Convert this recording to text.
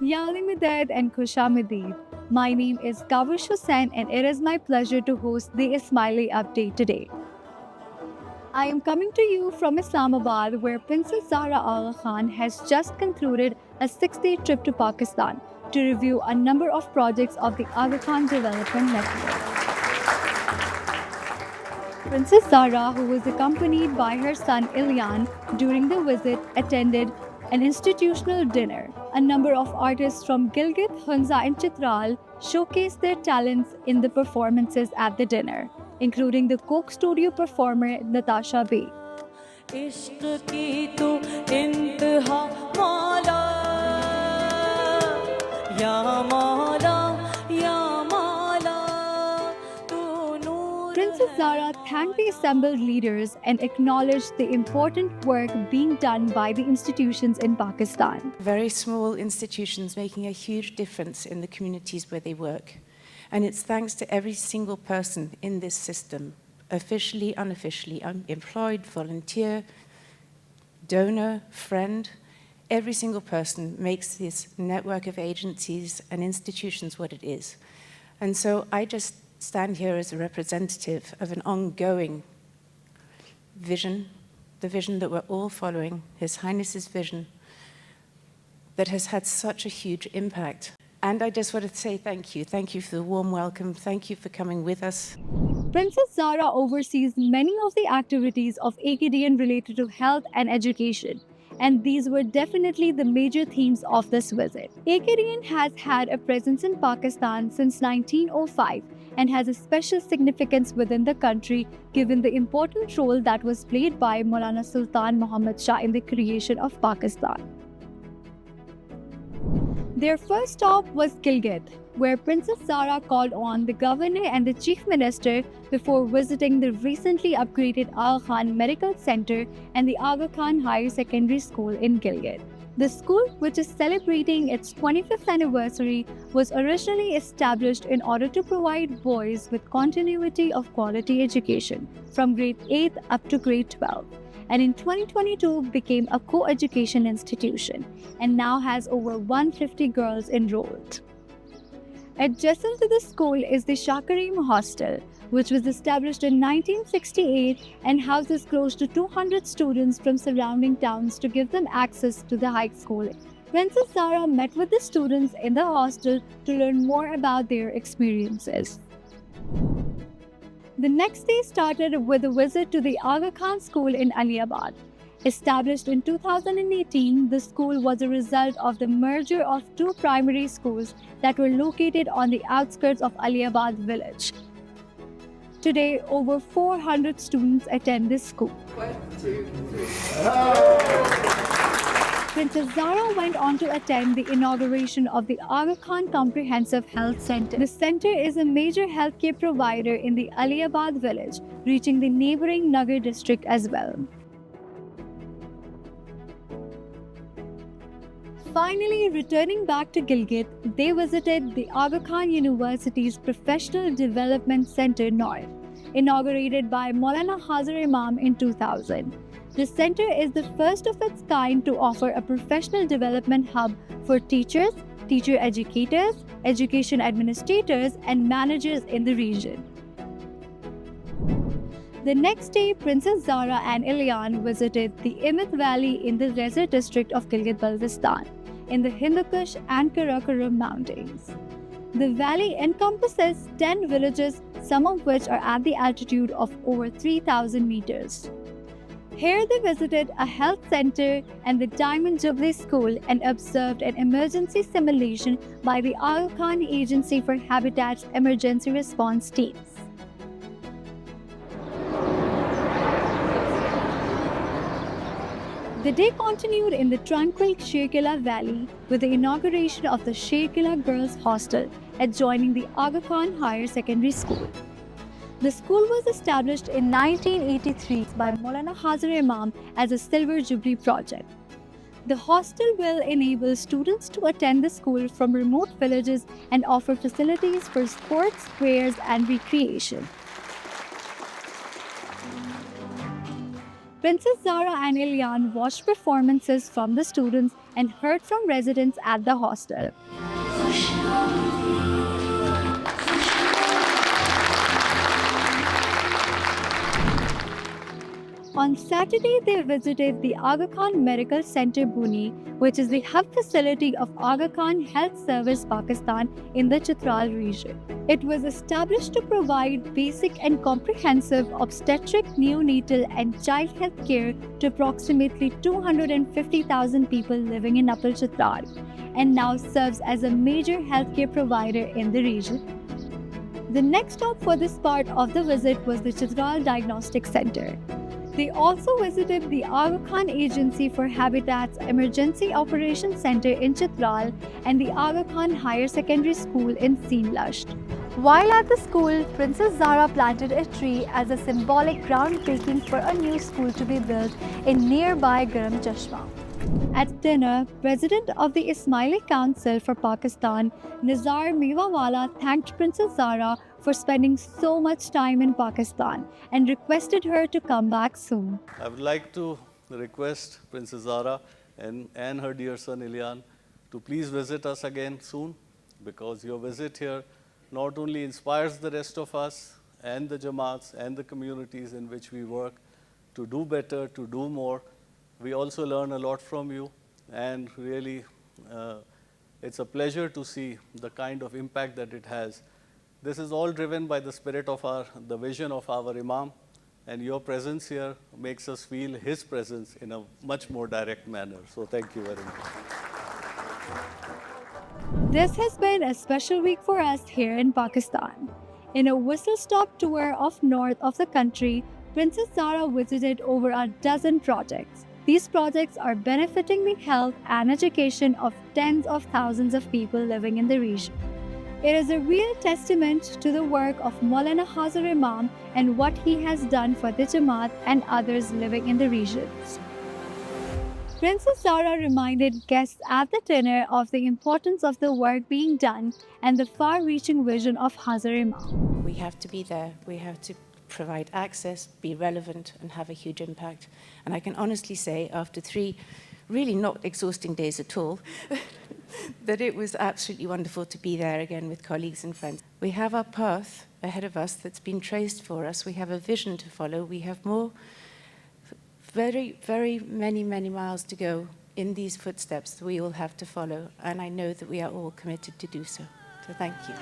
Yali and Khushamidid. My name is Kavish Hussain and it is my pleasure to host the Ismaili Update today. I am coming to you from Islamabad, where Princess Zahra Agha Khan has just concluded a 6-day trip to Pakistan to review a number of projects of the Aga Khan Development Network. Princess Zahra, who was accompanied by her son Ilyan during the visit, attended an institutional dinner. A number of artists from Gilgit, Hunza, and Chitral showcased their talents in the performances at the dinner, including the Coke Studio performer Natasha Bey. Princess Zahra thanked the assembled leaders and acknowledged the important work being done by the institutions in Pakistan. Very small institutions making a huge difference in the communities where they work. And it's thanks to every single person in this system, officially, unofficially, employed, volunteer, donor, friend. Every single person makes this network of agencies and institutions what it is. And so I just stand here as a representative of an ongoing vision, the vision that we're all following, His Highness's vision, that has had such a huge impact. And I just want to say thank you. Thank you for the warm welcome. Thank you for coming with us. Princess Zahra oversees many of the activities of AKDN related to health and education, and these were definitely the major themes of this visit. AKDN has had a presence in Pakistan since 1905 and has a special significance within the country given the important role that was played by Maulana Sultan Muhammad Shah in the creation of Pakistan. Their first stop was Gilgit, where Princess Zahra called on the governor and the chief minister before visiting the recently upgraded Aga Khan Medical Center and the Aga Khan Higher Secondary School in Gilgit. The school, which is celebrating its 25th anniversary, was originally established in order to provide boys with continuity of quality education from grade 8 up to grade 12. And in 2022 became a co-education institution and now has over 150 girls enrolled. Adjacent to the school is the Shah Karim Hostel, which was established in 1968 and houses close to 200 students from surrounding towns to give them access to the high school. Princess Zahra met with the students in the hostel to learn more about their experiences. The next day started with a visit to the Aga Khan School in Aliabad. Established in 2018, the school was a result of the merger of two primary schools that were located on the outskirts of Aliabad village. Today, over 400 students attend this school. 1, 2, 3. Princess Zahra went on to attend the inauguration of the Aga Khan Comprehensive Health Center. The center is a major healthcare provider in the Aliabad village, reaching the neighboring Nagar district as well. Finally, returning back to Gilgit, they visited the Aga Khan University's Professional Development Center North, inaugurated by Maulana Hazar Imam in 2000. The center is the first of its kind to offer a professional development hub for teachers, teacher educators, education administrators, and managers in the region. The next day, Princess Zahra and Ilyan visited the Imit Valley in the desert district of Gilgit-Baltistan in the Hindu Kush and Karakoram mountains. The valley encompasses 10 villages, some of which are at the altitude of over 3,000 meters. Here they visited a health center and the Diamond Jubilee School and observed an emergency simulation by the Aga Khan Agency for Habitat's emergency response teams. The day continued in the tranquil Sherkila Valley with the inauguration of the Sherkila Girls Hostel adjoining the Aga Khan Higher Secondary School. The school was established in 1983 by Maulana Hazar Imam as a Silver Jubilee project. The hostel will enable students to attend the school from remote villages and offer facilities for sports, prayers, and recreation. Princess Zara and Ilyan watched performances from the students and heard from residents at the hostel. On Saturday, they visited the Aga Khan Medical Center Buni, which is the hub facility of Aga Khan Health Service Pakistan in the Chitral region. It was established to provide basic and comprehensive obstetric, neonatal, and child health care to approximately 250,000 people living in Upper Chitral, and now serves as a major healthcare provider in the region. The next stop for this part of the visit was the Chitral Diagnostic Center. They also visited the Aga Khan Agency for Habitat's Emergency Operations Center in Chitral and the Aga Khan Higher Secondary School in Seenlasht. While at the school, Princess Zara planted a tree as a symbolic groundbreaking for a new school to be built in nearby Garam Chashma. At dinner, President of the Ismaili Council for Pakistan, Nizar Mewawala, thanked Princess Zara for spending so much time in Pakistan and requested her to come back soon. I would like to request Princess Zara and her dear son Ilyan to please visit us again soon, because your visit here not only inspires the rest of us and the Jamaats and the communities in which we work to do better, to do more. We also learn a lot from you, and really it's a pleasure to see the kind of impact that it has. This is all driven by the spirit of the vision of our Imam, and your presence here makes us feel his presence in a much more direct manner. So thank you very much. This has been a special week for us here in Pakistan. In a whistle-stop tour of north of the country, Princess Zara visited over a dozen projects. These projects are benefiting the health and education of tens of thousands of people living in the region. It is a real testament to the work of Maulana Hazar Imam and what he has done for the Jamaat and others living in the regions. Princess Zara reminded guests at the dinner of the importance of the work being done and the far-reaching vision of Hazar Imam. We have to be there. We have to provide access, be relevant, and have a huge impact. And I can honestly say, after 3 really not exhausting days at all, that it was absolutely wonderful to be there again with colleagues and friends. We have our path ahead of us that's been traced for us. We have a vision to follow. We have very many miles to go in these footsteps that we all have to follow. And I know that we are all committed to do so. So thank you.